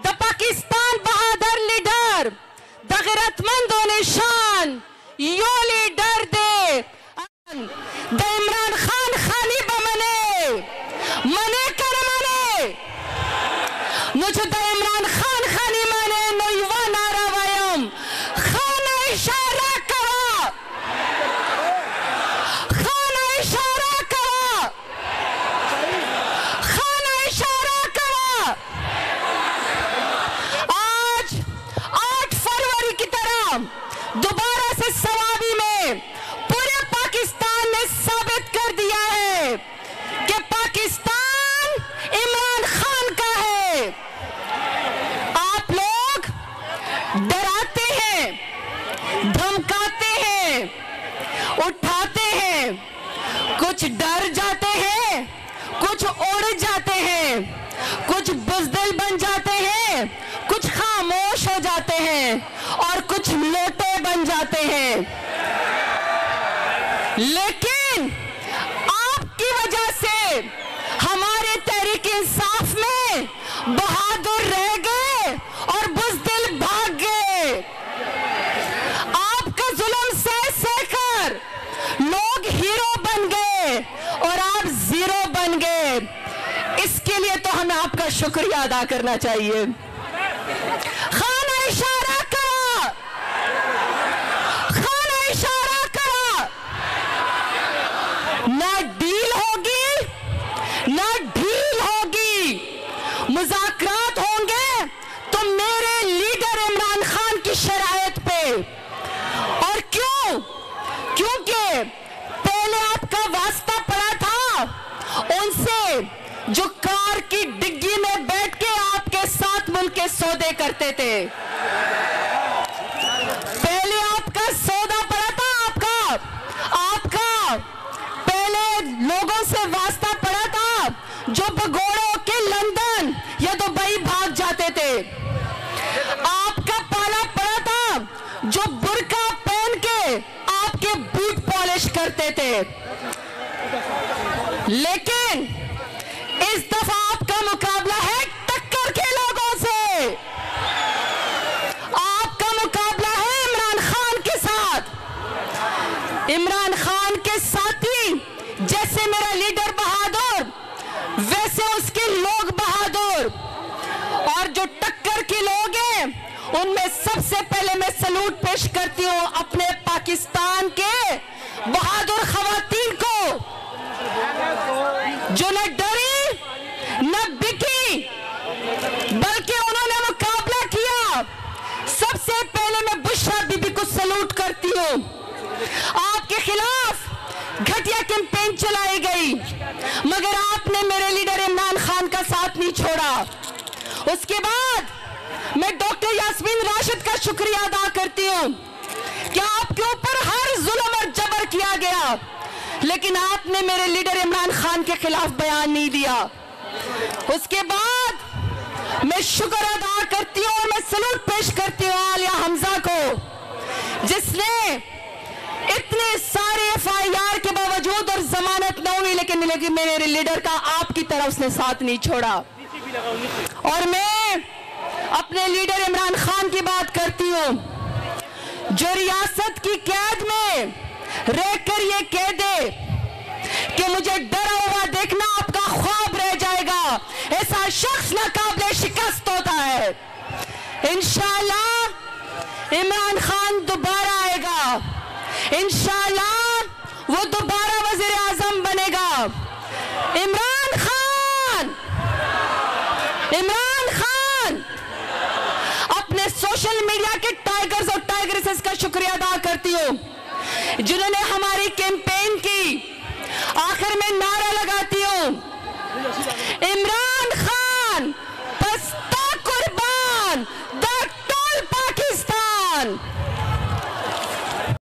The Pakistan बहादुर leader the गैरतमंदो निशान यो लीडर दे द इमरान खान खाली बमने मने कर मने मुझे द इमरान खान खाली मने नो युवा नारा वयम खाना इशारा करा खाना इशारा करा खाना इशारा करा। आज 8 फरवरी की तरह दोबारा से सवाबी में पूरे पाकिस्तान ने साबित कर दिया है कि पाकिस्तान इमरान खान का है। आप लोग डराते हैं, धमकाते हैं, उठाते हैं, कुछ डर जाते हैं, कुछ उड़ जाते हैं, कुछ बुज़दिल बन जाते हैं, कुछ खामोश हो जाते हैं और कुछ लोटे बन जाते हैं। लेकिन आपकी वजह से हमारे तहरीक इंसाफ में बहादुर रह गए और बुज़दिल भाग गए। आपका जुल्म सह कर लोग हीरो बन गए और आप जीरो बन गए। इसके लिए तो हमें आपका शुक्रिया अदा करना चाहिए। खाना इशारा करा, खाना इशारा करा। ना डील होगी ना ढील होगी, मुज़ाकरात होंगे तो मेरे लीडर इमरान खान की शरायत पे। और क्यों? क्योंकि पहले आपका वास्ता पड़ा था उनसे जो कार की डिग्गी में बैठ के आपके साथ मुल्क के सौदे करते थे। पहले आपका सौदा पड़ा था, आपका पहले लोगों से वास्ता पड़ा था जो भगोड़ों के लंदन या दुबई भाग जाते थे। आपका पाला पड़ा था जो बुर्का पहन के आपके बूट पॉलिश करते थे। लेकिन इस दफा आपका मुकाबला है टक्कर के लोगों से। आपका मुकाबला है इमरान खान के साथ। इमरान खान के साथी जैसे मेरा लीडर बहादुर, वैसे उसके लोग बहादुर। और जो टक्कर के लोग हैं उनमें सबसे पहले मैं सलूट पेश करती हूं अपने पाकिस्तान के बहादुर खवातीन को, जो न डरी न बिकी बल्कि उन्होंने मुकाबला किया। सबसे पहले मैं बुशरा बीबी को सलूट करती हूं। आपके खिलाफ घटिया कैंपेन चलाई गई मगर आपने मेरे लीडर इमरान खान का साथ नहीं छोड़ा। उसके बाद मैं डॉक्टर यास्मीन राशिद का शुक्रिया अदा करती हूं कि आपके ऊपर हर जुल्म और जबर किया गया लेकिन आपने मेरे लीडर इमरान खान के खिलाफ बयान नहीं दिया। उसके बाद मैं शुक्र अदा करती हूं और मैं सलूट पेश करती हूं आलिया हमजा को, जिसने इतने सारे FIR के बावजूद और जमानत न हुई लेकिन मेरे लीडर का आपकी तरह उसने साथ नहीं छोड़ा। और मैं अपने लीडर इमरान खान की बात करती हूं जो रियासत की कैद में रहकर ये कह दे कि मुझे डरा हुआ देखना आपका ख्वाब रह जाएगा, ऐसा शख्स नाकाबिले शिकस्त होता है। इंशाअल्लाह इमरान खान दोबारा आएगा, इंशाअल्लाह वो दोबारा वजीर आजम बनेगा। इमरान खान अपने सोशल मीडिया के टाइगर्स और टाइगरेसेस का शुक्रिया अदा करती हूं जिन्होंने हमारी कैंपेन की। आखिर में नारा लगाती हूं, इमरान खान